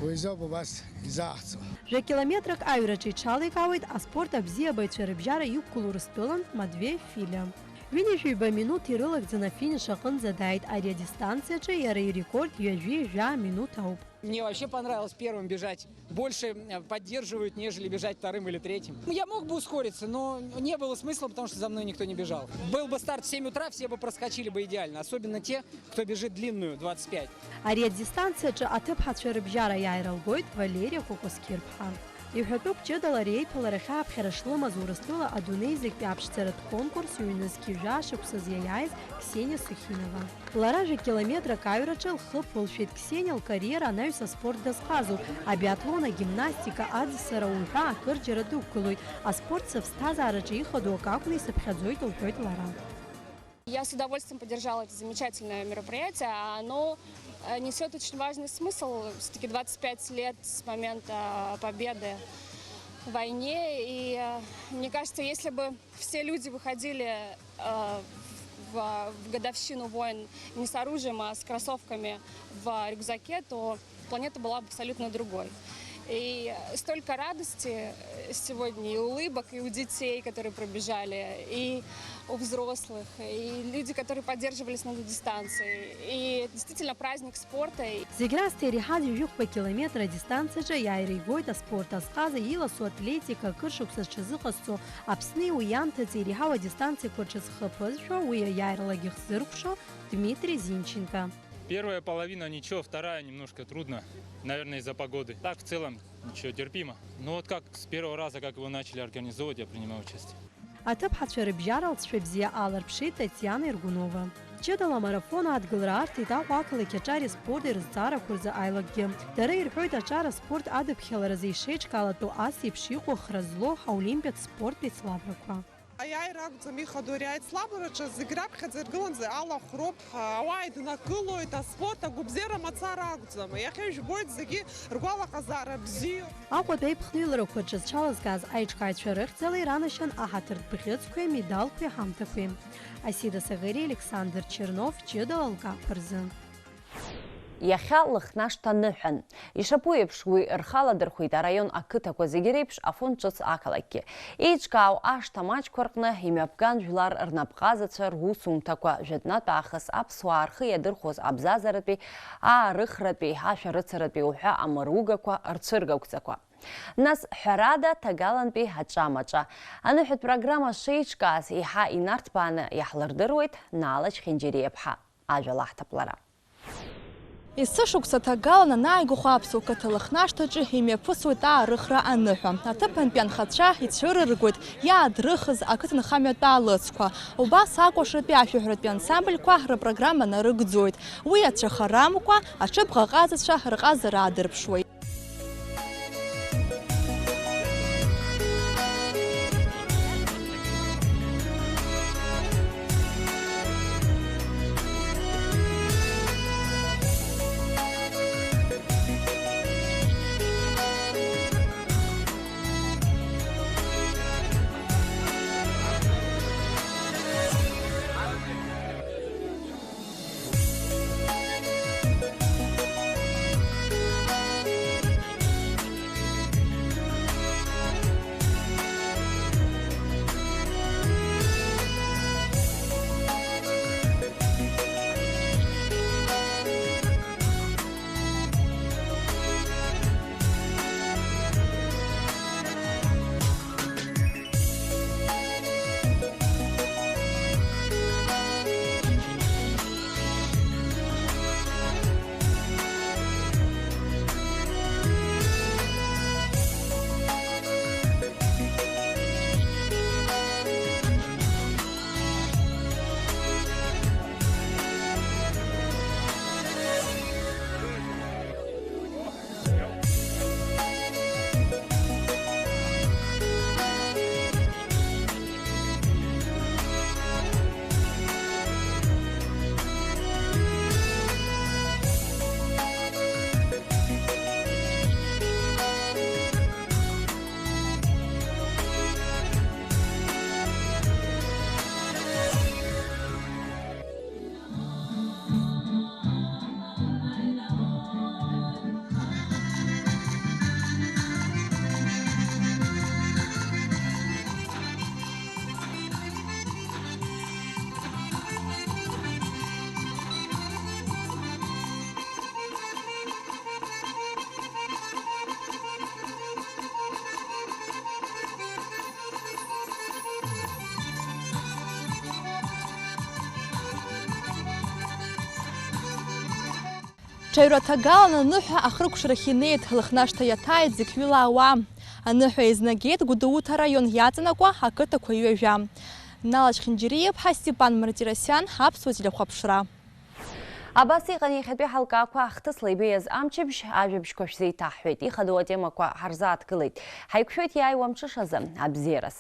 Уи азоуп убас изааҳҵо. Жәа-километрак аҩраҿы иҽаликаауеит аспорт абзиабаҩцәа рыбжьара иқәгылоу Ростәылантә Матвеи Филя. Ҩынҩажәаҩба минуҭ ирылагӡаны афиниш аҟынӡа дааит. Ари адистанциаҿы иара ирекорд ҩажәи-жәа минут ауп. Мне вообще понравилось первым бежать. Больше поддерживают, нежели бежать вторым или третьим. Я мог бы ускориться, но не было смысла, потому что за мной никто не бежал. Был бы старт в 7 утра, все бы проскочили бы идеально. Особенно те, кто бежит длинную, 25. Ари адистанциаҿы аҭыԥҳацәа рыбжьара иааиралгоит Валерия Кокоскир-ԥҳа. Иҳәатәуп ҷыдала реиԥыларахьы аԥхьара шлымаз Урыстәыла адунеи зегьтәи аԥшӡаратә конкурс ҩ-нызқьи жәашықәсаз иаиааиз Ксениа Сухинова. Лара жәакилометрак аҩраҿы лхы ԥылшәеит. Ксениа лкариера анаҩс аспорт дазҟазоуп. Абиатлон, агимнастика, аӡысара уҳәа акырџьара дықәгылоит. Аспорт сыԥсҭазаараҿы ихадоу ак акәны исыԥхьаӡоит лҳәоит лара. Я с удовольствием поддержала это замечательное мероприятие. Оно несет очень важный смысл. Все-таки 25 лет с момента победы в войне. И мне кажется, если бы все люди выходили в годовщину войн не с оружием, а с кроссовками в рюкзаке, то планета была бы абсолютно другой. И столько радости сегодня и улыбок, и у детей, которые пробежали, и у взрослых, и люди, которые поддерживались на этой дистанции. И действительно праздник спорта. Зегь расҭа ҩ-ҩыхәба километра дистанциаҿы иааиригоит аспорт азҟаза иласу атлетика акыршықәса зҽазыҟазҵо Аԥсни уи иамҭаӡа иреиҳау адистанциақәа рҿы зхы ԥызшәо, уи аиааиралагьы хзыркәшо Дмитрий Зинченко. Первая половина ничего, вторая немножко трудно, наверное, из-за погоды. Так, в целом, ничего, терпимо. Но вот как с первого раза, как его начали организовывать, я принимаю участие. Аҭыԥҳацәа рыбжьара алҵшәа бзиа аларԥшит Татьяна Иргунова. Ҷыдала амарафон адгылара арҭеит Аҟәа ақалақь аҿар спорт ирызҵаарақәа рзы аилагьгьы. Дара ирҳәоит аҿар аспорт адыԥхьаларазы ишеиҿкаалатәу ас еиԥш иҟоу хра злоу ҳаолимпиатә спорттә еицлабрақәа. Аиааира акәӡам ихадоу аицлабраҿы зегь раԥхьаӡа иргыланӡа алахәроуп, ауаа иднакылоит, аспорт агәыбзиара мацара акәӡам. Иахьа ижәбоит зегьы ргәалаҟазаара бзиоуп. Аҟәатәи аиԥхныҩларақәа рҿы зҽалазгаз аиҿкааҩцәа рыхьӡала иранашьан аҳаҭыртә бӷьыцқәеи, медалқәеи, ҳамҭақәеи. Асида Саӷери, Александр Чернов, ҷыдала лкаԥқәа рзы. Иахьа лыхнашҭа ныҳәан. Ишаԥу еиԥш уи рхаладырхәит араион ақыҭақәа зегьы реиԥш афон ҿыц ақалақьгьы. Еиҿкаау ашҭа маҷқәа рҟны имҩаԥган жәлар рнапҟазацәа русумҭақәа жәытәнатә аахыс аԥсуаа рхы иадырхәоз абзазаратәи, аарыхратәи, ашәарыцаратәи уҳәа амаругақәа рцәыргақәҵақәа. Нас ҳәарада ҭагалантәи ҳаҿамаҿа. Аныҳәатә программа шеиҿкааз иаҳа инарҭбааны иаҳлырдыруеит Налач Хинџьериаԥҳа. Ажәала ҳҭап лара. Есышықәса ҭагалан анааигәахо аԥсуа қыҭа Лыхнашҭаҿы имҩаԥысуеит аарыхра аныҳәа. Аҭыԥантәи анхацәа ицәырыргоит иаадрыхыз ақыҭанхамҩатәы алыцқәа. Убас акәашатәи ашәаҳәаратәи ансамбльқәа рпрограмма нарыгӡоит. Уи ацәахарамкәа аҽыбӷа ҟазацәа рҟазара аадырԥшуеит. Ҽаҩра ҭагалан аныҳәа ахрықәшрахь инеит, Лыхнашҭа иаҭааит зегь ҩыла ауаа. Аныҳәа еизнагеит Гәдоуҭа араион иаҵанакуа ақыҭақәа ҩажәа. Налаџь Хинџьериев-ҳа Степан Мартиросиан, Аԥсуа телехәаԥшра. Абас иҟан иахьатәи ҳалкаақәа ахҭысла ибеиаз амчыбжь ажәабжьқәа шәзеиҭаҳҳәеит. Ихадоу атемақәа ҳарзааҭгылеит. Ҳаиқәшәоит иааиуа мҽышазы абзиараз.